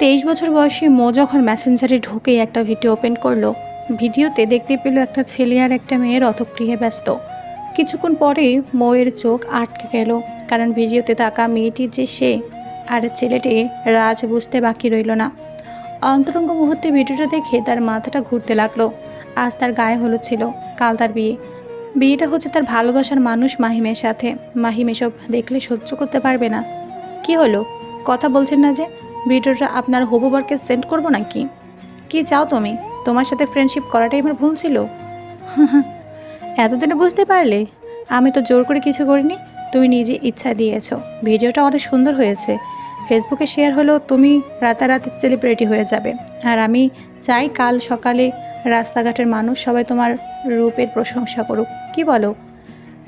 23 বছর বয়সী মো যখন মেসেঞ্জারে ঢুকেই একটা ভিডিও ওপেন করলো, ভিডিওতে দেখতে পেল একটা ছেলে আর একটা মেয়ের অতক্রিয়ে ব্যস্ত। কিছুক্ষণ পরেই মোয়ের চোখ আটকে গেল, কারণ ভিডিওতে থাকা মেয়েটি যে সে, আর ছেলেটি রাজ বুঝতে বাকি রইল না। অন্তরঙ্গ মুহূর্তে ভিডিওটা দেখে তার মাথাটা ঘুরতে লাগলো। আজ তার গায়ে হলুদ ছিল, কাল তার বিয়েটা হচ্ছে তার ভালোবাসার মানুষ মাহিমের সাথে। মাহিম এসব দেখলে সহ্য করতে পারবে না। কি হলো, কথা বলছেন না যে? ভিডিওটা আপনার হবু বরকে সেন্ড করবো নাকি? কি চাও তুমি? তোমার সাথে ফ্রেন্ডশিপ করাটাই আমার ভুল ছিল। এতদিনে বুঝতে পারলে? আমি তো জোর করে কিছু করিনি, তুমি নিজে ইচ্ছা দিয়েছো। ভিডিওটা অনেক সুন্দর হয়েছে, ফেসবুকে শেয়ার হলেও তুমি রাতারাতি সেলিব্রিটি হয়ে যাবে। আর আমি চাই কাল সকালে রাস্তাঘাটের মানুষ সবাই তোমার রূপের প্রশংসা করুক। কি বলো?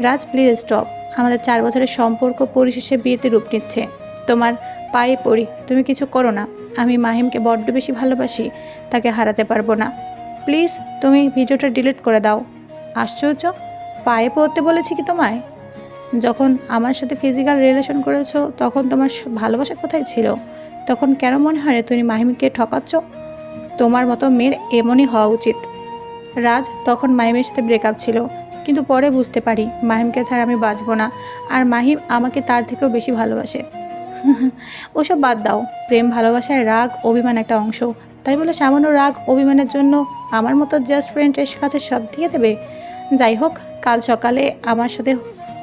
রাজ, প্লিজ স্টপ। আমাদের 4 বছরের সম্পর্ক পরিশেষে বিয়েতে রূপ নিচ্ছে। তোমার পায়ে পড়ি, তুমি কিছু করো না। আমি মাহিমকে বড্ড বেশি ভালোবাসি, তাকে হারাতে পারবো না। প্লিজ তুমি ভিডিওটা ডিলিট করে দাও। আশ্চর্য, পায়ে পড়তে বলেছি কি তোমায়? যখন আমার সাথে ফিজিক্যাল রিলেশন করেছো তখন তোমার ভালোবাসা কোথায় ছিল? তখন কেন মনে হয় তুমি মাহিমকে ঠকাচ্ছ? তোমার মতো মেয়ের এমনই হওয়া উচিত। রাজ, তখন মাহিমের সাথে ব্রেকআপ ছিল, কিন্তু পরে বুঝতে পারি মাহিমকে ছাড়া আমি বাঁচবো না, আর মাহিম আমাকে তার থেকেও বেশি ভালোবাসে। ওসব বাদ দাও। প্রেম ভালোবাসায় রাগ অভিমান একটা অংশ, তাই বলে সামান্য রাগ অভিমানের জন্য আমার মতো জাস্ট ফ্রেন্ডের কাছে সব দিয়ে দেবে? যাই হোক, কাল সকালে আমার সাথে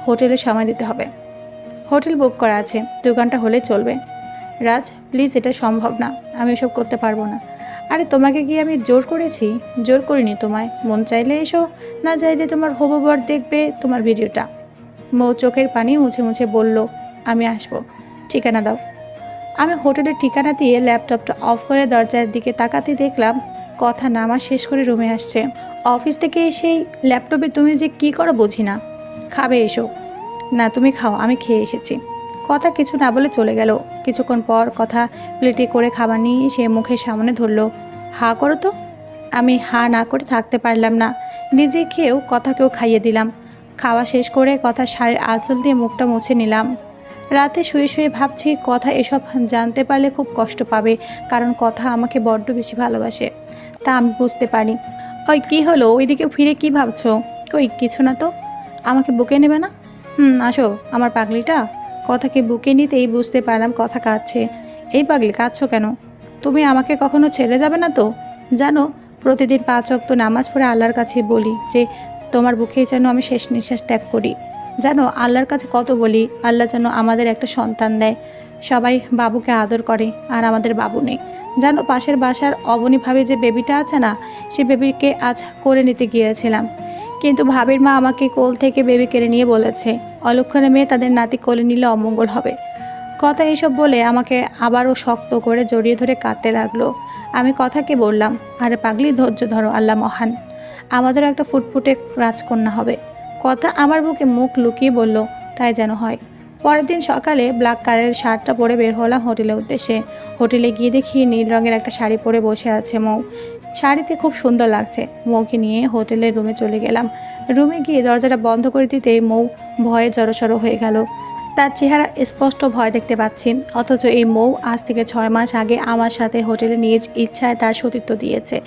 হোটেলে সময় দিতে হবে। হোটেল বুক করা আছে, 2 ঘন্টা হলে চলবে। রাজ প্লিজ, এটা সম্ভব না, আমি এসব করতে পারবো না। আরে তোমাকে কি আমি জোর করেছি? জোর করিনি তোমায়, মন চাইলে এসো, না চাইলে তোমার হবু বর দেখবে তোমার ভিডিওটা। মৌ চোখের পানি মুছে মুছে বলল, আমি আসবো, ঠিকানা দাও। আমি হোটেলের ঠিকানা দিয়ে ল্যাপটপটা অফ করে দরজার দিকে তাকাতে দেখলাম কথা নামা শেষ করে রুমে আসছে। অফিস থেকে এসেই ল্যাপটপে তুমি যে কি করো বুঝি না। খাবে এসো। না তুমি খাও, আমি খেয়ে এসেছি। কথা কিছু না বলে চলে গেল। কিছুক্ষণ পর কথা প্লেটে করে খাবার নিয়ে সে মুখের সামনে ধরলো। হা করো তো। আমি হা না করে থাকতে পারলাম না, নিজে খেয়েও কথাকেও খাইয়ে দিলাম। খাওয়া শেষ করে কথা শাড়ির আঁচল দিয়ে মুখটা মুছে নিলাম। রাতে শুয়ে শুয়ে ভাবছি কথা এসব জানতে পারলে খুব কষ্ট পাবে, কারণ কথা আমাকে বড্ড বেশি ভালোবাসে, তা আমি বুঝতে পারি। ওই কি হলো, ওইদিকে ফিরে কি ভাবছো? কই কিছু না তো। আমাকে বুকে নেবে না? আসো আমার পাগলিটা। কথাকে বুকে নিতেই বুঝতে পারলাম কথা কাঁদছে। এই পাগলি, কাঁদছো কেন? তুমি আমাকে কখনো ছেড়ে যাবে না তো? জানো, প্রতিদিন 5 ওয়াক্ত নামাজ পড়ে আল্লাহর কাছে বলি যে তোমার বুকেই যেন আমি শেষ নিঃশ্বাস ত্যাগ করি। জানো, আল্লাহর কাছে কত বলি আল্লাহ যেন আমাদের একটা সন্তান দেয়। সবাই বাবুকে আদর করে, আর আমাদের বাবু নেই। জানো, পাশের বাসার অবনী ভাবি যে বেবিটা আছে না, সে বেবিকে আজ কোলে নিতে গিয়েছিলাম, কিন্তু ভাবির মা আমাকে কোল থেকে বেবি কেড়ে নিয়ে বলেছে অলক্ষণে মেয়ে তাদের নাতি কোলে নিলে অমঙ্গল হবে। কথা এইসব বলে আমাকে আবারও শক্ত করে জড়িয়ে ধরে কাঁদতে লাগলো। আমি কথাকে বললাম, আরে পাগলি, ধৈর্য ধরো, আল্লাহ মহান, আমাদের একটা ফুটফুটে রাজকন্যা হবে। কথা আমার বুকে মুখ লুকিয়ে বলল, তাই যেন হয়। পরের দিন সকালে ব্ল্যাক কালারের শার্টটা পরে বের হলাম হোটেলের উদ্দেশ্যে। হোটেলে গিয়ে দেখি নীল রঙের একটা শাড়ি পরে বসে আছে মৌ। শাড়িতে খুব সুন্দর লাগছে। মৌকে নিয়ে হোটেলের রুমে চলে গেলাম। রুমে গিয়ে দরজাটা বন্ধ করে দিতেই মৌ ভয়ে জড়সড় হয়ে গেল। তার চেহারা স্পষ্ট ভয় দেখতে পাচ্ছি, অথচ এই মৌ আজ থেকে 6 মাস আগে আমার সাথে হোটেলে নিজ ইচ্ছায় তার সতীত্ব দিয়েছে।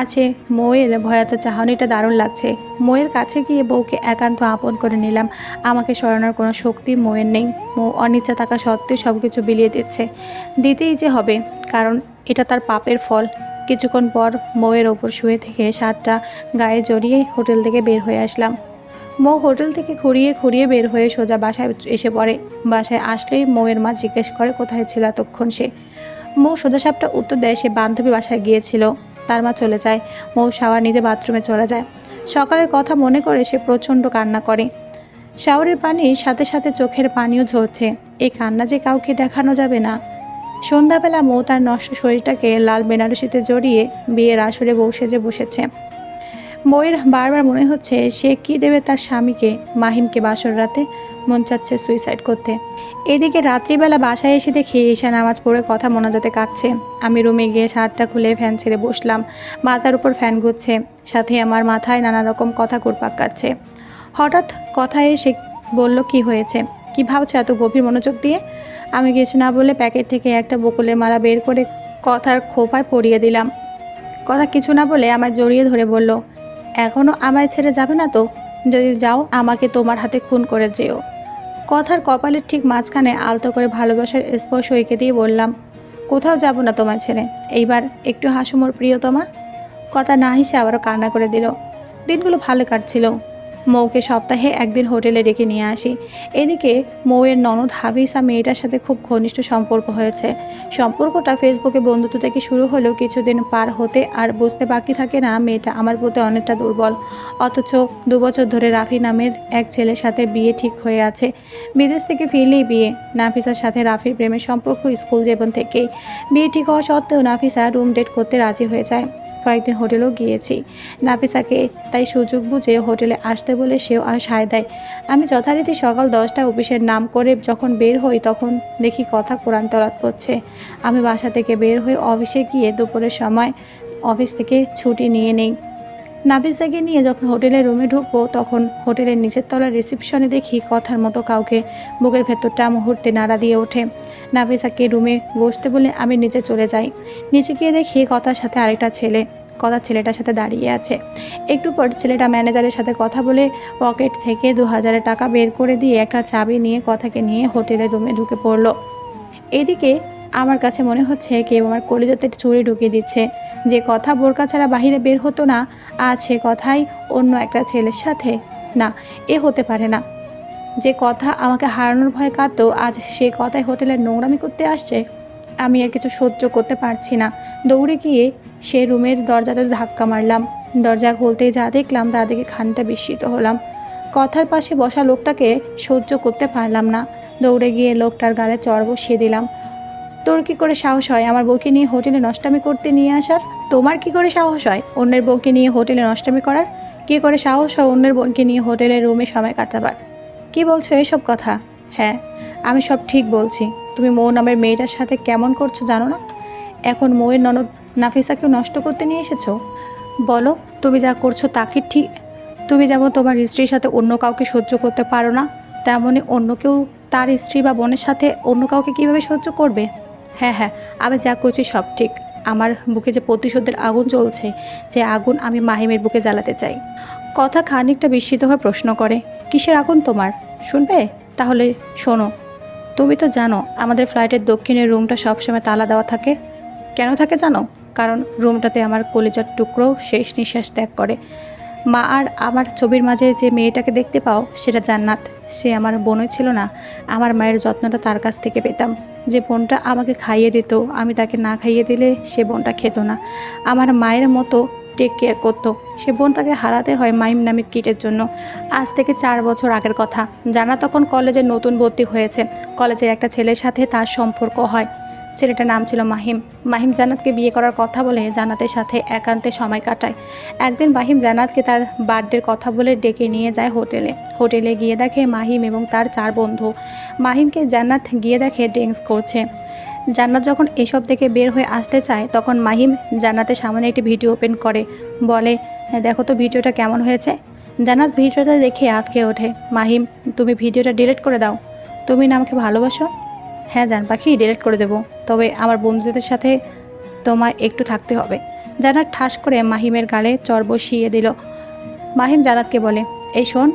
আছে মৌয়ের ভয়াত চাহনিটা দারুণ লাগছে। মৌয়ের কাছে গিয়ে বউকে একান্ত আপন করে নিলাম। আমাকে সরানোর কোনো শক্তি মৌয়ের নেই। মৌ অনিচ্ছা থাকা সত্ত্বেও সব কিছু বিলিয়ে দিচ্ছে, দিতেই যে হবে, কারণ এটা তার পাপের ফল। কিছুক্ষণ পর মৌয়ের ওপর শুয়ে থেকে শার্টটা গায়ে জড়িয়ে হোটেল থেকে বের হয়ে আসলাম। মৌ হোটেল থেকে খুঁড়িয়ে খুঁড়িয়ে বের হয়ে সোজা বাসায় এসে পড়ে। বাসায় আসলেই মৌয়ের মা জিজ্ঞেস করে কোথায় ছিল এতক্ষণ সে। মৌ সোজাসাপটা উত্তর দেয় সে বান্ধবী বাসায় গিয়েছিল। তার মা চলে যায়। মৌ শাওয়ার নিতে বাথরুমে চলে যায়। সকালের কথা মনে করে সে প্রচণ্ড কান্না করে। শাওয়ারের পানির সাথে সাথে চোখের পানিও ঝরছে। এই কান্না যে কাউকে দেখানো যাবে না। সন্ধ্যাবেলা মৌ তার নষ্ট শরীরটাকে লাল বেনারসিতে জড়িয়ে বিয়ের আসরে বউ সেজে বসেছে। বউয়ের বারবার মনে হচ্ছে সে কি দেবে তার স্বামীকে, মাহিমকে বাসর রাতে। মন চাচ্ছে সুইসাইড করতে। এদিকে রাত্রিবেলা বাসায় এসে দেখি ঈশা নামাজ পড়ে কথা মোনাজাতে কাঁদছে। আমি রুমে গিয়ে শার্টটা খুলে ফ্যান ছেড়ে বসলাম। মাথার উপর ফ্যান ঘুরছে, সাথে আমার মাথায় নানা রকম কথা ঘুরপাক কাটছে। হঠাৎ কথা এসে বলল, কি হয়েছে, কি ভাবছো এত গভীর মনোযোগ দিয়ে? আমি কিছু না বলে প্যাকেট থেকে একটা বকুলের মালা বের করে কথার খোঁপায় পড়িয়ে দিলাম। কথা কিছু না বলে আমায় জড়িয়ে ধরে বলল, এখনও আমায় ছেড়ে যাবে না তো? যদি যাও আমাকে তোমার হাতে খুন করে যেও। কথার কপালের ঠিক মাঝখানে আলতো করে ভালোবাসার স্পর্শ এঁকে দিয়ে বললাম, কোথাও যাব না তোমায় ছেড়ে। এইবার একটু হাসো মোর প্রিয়তমা। কথা না হেসে আবারও কান্না করে দিল। দিনগুলো ভালো কাটছিল। মৌকে সপ্তাহে একদিন হোটেলে ডেকে নিয়ে আসি। এদিকে মৌয়ের ননদ হাফিসা মেয়েটার সাথে খুব ঘনিষ্ঠ সম্পর্ক হয়েছে। সম্পর্কটা ফেসবুকে বন্ধুত্ব থেকে শুরু হলেও কিছুদিন পার হতে আর বুঝতে বাকি থাকে না মেয়েটা আমার প্রতি অনেকটা দুর্বল। অথচ 2 বছর ধরে রাফি নামের এক ছেলের সাথে বিয়ে ঠিক হয়ে আছে। বিদেশ থেকে ফিরলেই বিয়ে। নাফিসার সাথে রাফির প্রেমের সম্পর্ক স্কুল জীবন থেকেই। বিয়ে ঠিক হওয়া সত্ত্বেও নাফিসা রুম ডেট করতে রাজি হয়ে যায়। কয়েকদিন হোটেলেও গিয়েছি। নাফিসাকে তাই সুযোগ বুঝে হোটেলে আসতে বলে সেও সায় দেয়। আমি যথারীতি সকাল 10টায় অফিসের নাম করে যখন বের হই তখন দেখি কথা কোরআন তলাত পড়ছে। আমি বাসা থেকে বের হয়ে অফিসে গিয়ে দুপুরের সময় অফিস থেকে ছুটি নিয়ে নেই। নাফিসাকে নিয়ে যখন হোটেলের রুমে ঢুকবো তখন হোটেলের নিচের তলার রিসেপশনে দেখি কথার মতো কাউকে। বুকের ভেতরটা মুহূর্তে নাড়া দিয়ে ওঠে। নাফিসাকে রুমে বসতে বলে আমি নিচে চলে যাই। নিচে গিয়ে দেখি কথার সাথে আরেকটা ছেলে। কথা ছেলেটার সাথে দাঁড়িয়ে আছে। একটু পর ছেলেটা ম্যানেজারের সাথে কথা বলে পকেট থেকে 2000 টাকা বের করে দিয়ে একটা চাবি নিয়ে কথাকে নিয়ে হোটেলের রুমে ঢুকে পড়ল। এদিকে আমার কাছে মনে হচ্ছে কেউ আমার কলিজাতে ছুরি ঢুকিয়ে দিচ্ছে। যে কথা বোরকা ছাড়া বাহিরে বের হতো না, আজ সে কথাই অন্য একটা ছেলের সাথে। না, এ হতে পারে না। যে কথা আমাকে হারানোর ভয় কাঁদতো, আজ সে কথায় হোটেলের নোংরামি করতে আসছে। আমি আর কিছু সহ্য করতে পারছি না। দৌড়ে গিয়ে সে রুমের দরজাতে ধাক্কা মারলাম। দরজা খুলতেই যা দেখলাম তা দেখে খানিকটা বিস্মিত হলাম। কথার পাশে বসা লোকটাকে সহ্য করতে পারলাম না। দৌড়ে গিয়ে লোকটার গালে চড় বসিয়ে দিলাম। তোর কি করে সাহস হয় আমার বউকে নিয়ে হোটেলে নষ্টামি করতে নিয়ে আসার? তোমার কি করে সাহস হয় অন্যের বউকে নিয়ে হোটেলে নষ্টামি করার? কি করে সাহস হয় অন্যের বোনকে নিয়ে হোটেলের রুমে সময় কাটাবার? কি বলছো এসব কথা? হ্যাঁ, আমি সব ঠিক বলছি। তুমি মৌ নামের মেয়েটার সাথে কেমন করছো জানো না? এখন মৌয়ের ননদ নাফিসাকেও নষ্ট করতে নিয়ে এসেছো? বলো, তুমি যা করছো তা কি ঠিক? তুমি যেমন তোমার স্ত্রীর সাথে অন্য কাউকে সহ্য করতে পারো না, তেমনই অন্য কেউ তার স্ত্রী বা বোনের সাথে অন্য কাউকে কীভাবে সহ্য করবে? হ্যাঁ হ্যাঁ, আমি যা করছি সব ঠিক। আমার বুকে যে প্রতিশোধের আগুন জ্বলছে, যে আগুন আমি মাহিমের বুকে জ্বালাতে চাই। কথা খানিকটা বিস্মিত হয়ে প্রশ্ন করে, কিসের আগুন তোমার? শুনবে? তাহলে শোনো। তুমি তো জানো আমাদের ফ্লাইটের দক্ষিণের রুমটা সবসময় তালা দেওয়া থাকে। কেন থাকে জানো? কারণ রুমটাতে আমার কলিজার টুকরো শেষ নিঃশ্বাস ত্যাগ করে। মা আর আমার ছবির মাঝে যে মেয়েটাকে দেখতে পাও সেটা জান্নাত। সে আমার বোনই ছিল না। আমার মায়ের যত্নটা তার কাছ থেকে পেতাম। যে বোনটা আমাকে খাইয়ে দিত, আমি তাকে না খাইয়ে দিলে সে বোনটা খেত না। আমার মায়ের মতো টেক কেয়ার করতো। সে বোনটাকে হারাতে হয় মাইম নামের কিটের জন্য। আজ থেকে 4 বছর আগের কথা। জান্নাত তখন কলেজে নতুন ভর্তি হয়েছে। কলেজের একটা ছেলের সাথে তার সম্পর্ক হয়। ছেলেটার নাম ছিল মাহিম। মাহিম জান্নাতকে বিয়ে করার কথা বলে জান্নাতের সাথে একান্তে সময় কাটায়। একদিন মাহিম জান্নাতকে তার বার্থডের কথা বলে ডেকে নিয়ে যায় হোটেলে। হোটেলে গিয়ে দেখে মাহিম এবং তার 4 বন্ধু। মাহিমকে জান্নাত গিয়ে দেখে ড্রিঙ্কস করছে। জান্নাত যখন এসব থেকে বের হয়ে আসতে চায় তখন মাহিম জান্নাতের সামনে একটি ভিডিও ওপেন করে বলে, দেখো তো ভিডিওটা কেমন হয়েছে। জান্নাত ভিডিওটা দেখে আঁতকে ওঠে। মাহিম, তুমি ভিডিওটা ডিলিট করে দাও। তুমি না আমাকে ভালোবাসো? হ্যাঁ জান পাখি, ডিলিট করে দেবো। তবে আমার বন্ধুদের সাথে তোমায় একটু থাকতে হবে। জান্নাত ঠাস করে মাহিমের গালে চড় বসিয়ে দিল। মাহিম জান্নাতকে বলে, এই শোন,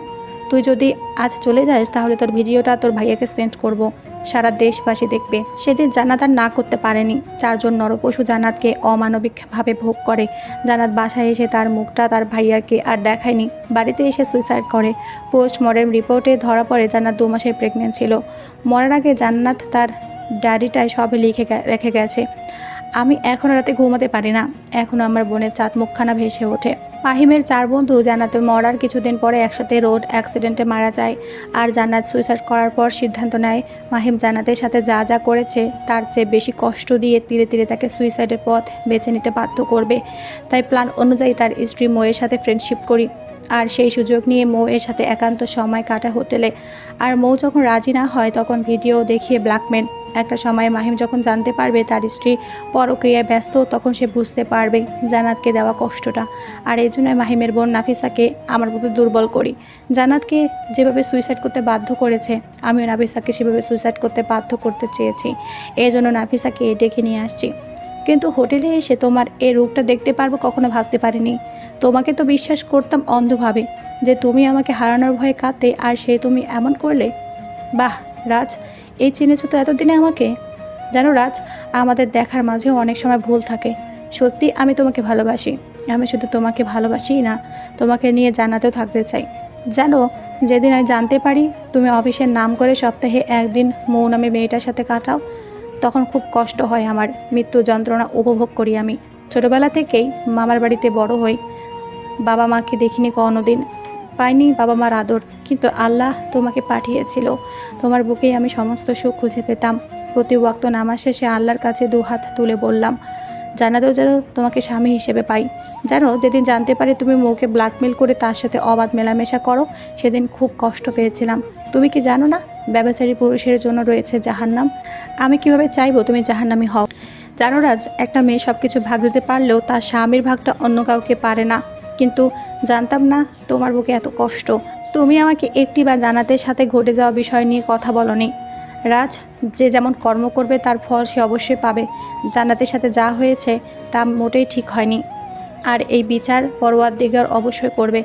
তুই যদি আজ চলে যাস তাহলে তোর ভিডিওটা তোর ভাইয়াকে সেন্ড করব। সারা দেশবাসী দেখবে। সেদিন জান্নাত আর না করতে পারেনি। 4 জন নরপশু জান্নাতকে অমানবিকভাবে ভোগ করে। জান্নাত বাসায় এসে তার মুখটা তার ভাইয়াকে আর দেখায়নি। বাড়িতে এসে সুইসাইড করে। পোস্টমর্টেম রিপোর্টে ধরা পড়ে জান্নাত 2 মাসের প্রেগনেন্ট ছিল। মরার আগে জান্নাত তার ডায়েরিটায় সব লিখে রেখে গেছে। আমি এখনও রাতে ঘুমাতে পারি না। এখনও আমার বোনের চাঁদ মুখখানা ভেসে ওঠে। মাহিমের 4 বন্ধু জান্নাতের মরার কিছুদিন পরে একসাথে রোড অ্যাক্সিডেন্টে মারা যায়। আর জান্নাত সুইসাইড করার পর সিদ্ধান্ত নেয় মাহিম জান্নাতের সাথে যা যা করেছে তার চেয়ে বেশি কষ্ট দিয়ে ধীরে ধীরে তাকে সুইসাইডের পথ বেছে নিতে বাধ্য করবে। তাই প্ল্যান অনুযায়ী তার স্ত্রী মৌয়ের সাথে ফ্রেন্ডশিপ করি। আর সেই সুযোগ নিয়ে মৌ এর সাথে একান্ত সময় কাটা হোটেলে। আর মৌ যখন রাজি না হয় তখন ভিডিও দেখিয়ে ব্ল্যাকমেল। একটা সময় মাহিম যখন জানতে পারবে তার স্ত্রী পরক্রিয়ায় ব্যস্ত তখন সে বুঝতে পারবে জান্নাতকে দেওয়া কষ্টটা। আর এই জন্যই মাহিমের বোন নাফিসাকে আমার প্রতি দুর্বল করি। জান্নাতকে যেভাবে সুইসাইড করতে বাধ্য করেছে আমিও নাফিসাকে সেভাবে সুইসাইড করতে বাধ্য করতে চেয়েছি। এই জন্য নাফিসাকে ডেকে নিয়ে আসছি। কিন্তু হোটেলে এসে তোমার এই রূপটা দেখতে পারবো কখনো ভাবতে পারিনি। তোমাকে তো বিশ্বাস করতাম অন্ধভাবে যে তুমি আমাকে হারানোর ভয়ে কাঁদতে, আর সে তুমি এমন করলে। বাহ রাজ, এই চিনেছো তো এতদিনে আমাকে। জানো রাজ, আমাদের দেখার মাঝেও অনেক সময় ভুল থাকে। সত্যি আমি তোমাকে ভালোবাসি। আমি শুধু তোমাকে ভালোবাসিই না, তোমাকে নিয়ে জানাতেও থাকতে চাই। জানো, যেদিন আমি জানতে পারি তুমি অফিসের নাম করে সপ্তাহে একদিন মৌ নামে মেয়েটার সাথে কাটাও, তখন খুব কষ্ট হয় আমার। মৃত্যু যন্ত্রণা উপভোগ করি আমি। ছোটবেলা থেকেই মামার বাড়িতে বড় হই, বাবা মাকে দেখিনি কোনোদিন, পাইনি বাবা মার আদর, কিন্তু আল্লাহ তোমাকে পাঠিয়েছিল। তোমার বুকেই আমি সমস্ত সুখ খুঁজে পেতাম। প্রতি ওয়াক্ত নামাজ শেষে আল্লাহর কাছে দুহাত তুলে বললাম, জানাতেও যেন তোমাকে স্বামী হিসেবে পাই। জানো, যেদিন জানতে পারি তুমি মৌকে ব্ল্যাকমেল করে তার সাথে অবাধ মেলামেশা করো, সেদিন খুব কষ্ট পেয়েছিলাম। তুমি কি জানো না, ব্যভিচারী পুরুষের জন্য রয়েছে জাহান্নাম। আমি কিভাবে চাইবো তুমি জাহান্নামী হও। জানো রাজ, একটা মেয়ে সব কিছু ভাগ দিতে পারলেও তার স্বামীর ভাগটা অন্য কাউকে পারে না। কিন্তু জানতাম না তোমার বুকে এত কষ্ট। তুমি আমাকে একটি বা জানাতের সাথে ঘটে যাওয়া বিষয় নিয়ে কথা বলনি। রাজ, যে যেমন কর্ম করবে তার ফল সে অবশ্যই পাবে। জান্নাতের সাথে যা হয়েছে তা মোটেই ঠিক হয়নি, আর এই বিচার পরওয়ারদিগার অবশ্যই করবে।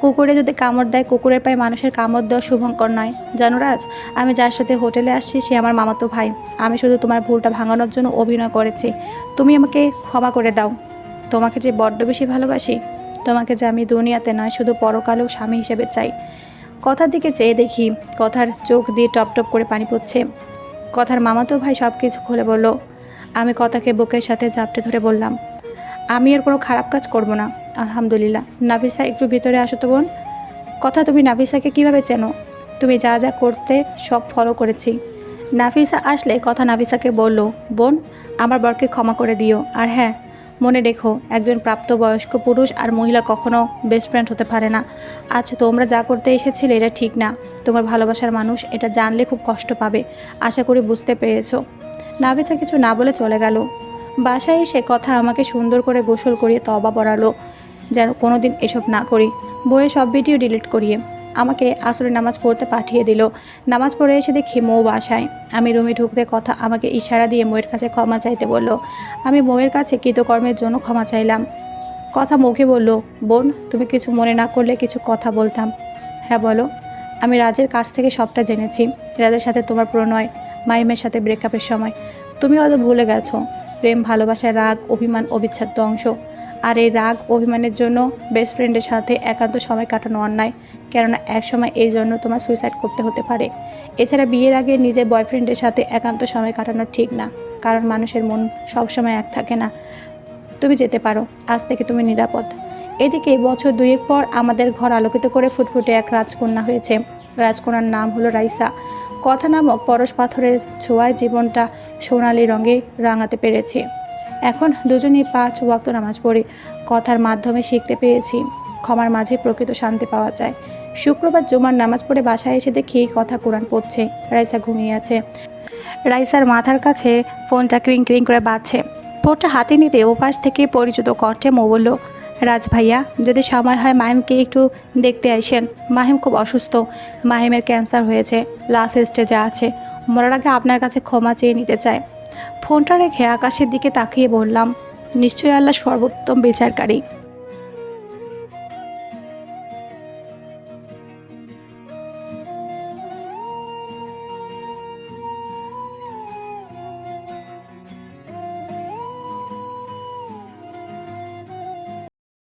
কুকুরে যদি কামড় দেয়, কুকুরের পায়ে মানুষের কামড় দেওয়া শুভঙ্কর নয়। জানো রাজ, আমি যার সাথে হোটেলে আসছি সে আমার মামাতো ভাই। আমি শুধু তোমার ভুলটা ভাঙানোর জন্য অভিনয় করেছি। তুমি আমাকে ক্ষমা করে দাও। তোমাকে যে বড্ড বেশি ভালোবাসি, তোমাকে যে আমি দুনিয়াতে নয় শুধু পরকালেও স্বামী হিসেবে চাই। কথার দিকে চেয়ে দেখি কথার চোখ দিয়ে টপ টপ করে পানি পড়ছে। কথার মামাতো ভাই সব কিছু খুলে বলল। আমি কথাকে বুকের সাথে জাপটে ধরে বললাম, আমি আর কোনো খারাপ কাজ করব না, আলহামদুলিল্লাহ। নাফিসা, একটু ভিতরে আসো তো বোন। কথা, তুমি নাফিসাকে কিভাবে চেনো? তুমি যা যা করতে সব ফলো করেছি। নাফিসা আসলে কথা নাফিসাকে বলল, বোন, আমার বরকে ক্ষমা করে দিও। আর হ্যাঁ, মনে রেখো, একজন প্রাপ্তবয়স্ক পুরুষ আর মহিলা কখনো বেস্ট ফ্রেন্ড হতে পারে না। আচ্ছা, তোমরা যা করতে এসেছিলে এটা ঠিক না। তোমার ভালোবাসার মানুষ এটা জানলে খুব কষ্ট পাবে। আশা করি বুঝতে পেরেছো। নাফিসা কিছু না বলে চলে গেল। বাসায় এসে কথা আমাকে সুন্দর করে গোসল করিয়ে তওবা পড়ালো, যেন কোনো দিন এসব না করি। বইয়ে সব ভিডিও ডিলিট করিয়ে আমাকে আসরে নামাজ পড়তে পাঠিয়ে দিল। নামাজ পড়ে এসে দেখি মৌ বাসায়। আমি রুমে ঢুকতে কথা আমাকে ইশারা দিয়ে মৌয়ের কাছে ক্ষমা চাইতে বলল। আমি মৌয়ের কাছে কৃতকর্মের জন্য ক্ষমা চাইলাম। কথা মুখে বলল, বোন, তুমি কিছু মনে না করলে কিছু কথা বলতাম। হ্যাঁ বলো। আমি রাজের কাছ থেকে সবটা জেনেছি। রাজের সাথে তোমার প্রণয়, মাইমের সাথে ব্রেকআপের সময়। তুমি হয়তো ভুলে গেছো, প্রেম ভালোবাসার রাগ অভিমান অবিচ্ছেদ্য অংশ। আর এই রাগ অভিমানের জন্য বেস্ট ফ্রেন্ডের সাথে একান্ত সময় কাটানো অন্যায়, কেননা এক সময় এই জন্য তোমার সুইসাইড করতে হতে পারে। এছাড়া বিয়ের আগে নিজের বয়ফ্রেন্ডের সাথে একান্ত সময় কাটানো ঠিক না, কারণ মানুষের মন সবসময় এক থাকে না। তুমি যেতে পারো, আজ থেকে তুমি নিরাপদ। এদিকে বছর দুয়েক পর আমাদের ঘর আলোকিত করে ফুটফুটে এক রাজকন্যা হয়েছে। রাজকন্যার নাম হলো রাইসা। কথা নামক পরশ পাথরের ছোঁয়ায় জীবনটা সোনালি রঙে রাঙাতে পেরেছি। এখন দুজনেই 5 ওয়াক্ত নামাজ পড়ি। কথার মাধ্যমে শিখতে পেরেছি ক্ষমার মাঝে প্রকৃত শান্তি পাওয়া যায়। শুক্রবার জুমার নামাজ পড়ে বাসায় এসে দেখি কথা কোরআন পড়ছে, রাইসা ঘুমিয়ে আছে। রাইসার মাথার কাছে ফোনটা ক্রিং ক্রিং করে বাজছে। ফোনটা হাতে নিতে ওপাশ থেকে পরিচিত কণ্ঠে মৌ বলল, রাজ ভাইয়া, যদি সময় হয় মাহিমকে একটু দেখতে আসেন। মাহিম খুব অসুস্থ। মাহিমের ক্যান্সার হয়েছে, লাস্ট স্টেজে আছে। মরার আগে আপনার কাছে ক্ষমা চেয়ে নিতে চায়। ফোনটা রেখে আকাশের দিকে তাকিয়ে বললাম, নিশ্চয়ই আল্লাহ সর্বোত্তম বিচারকারী।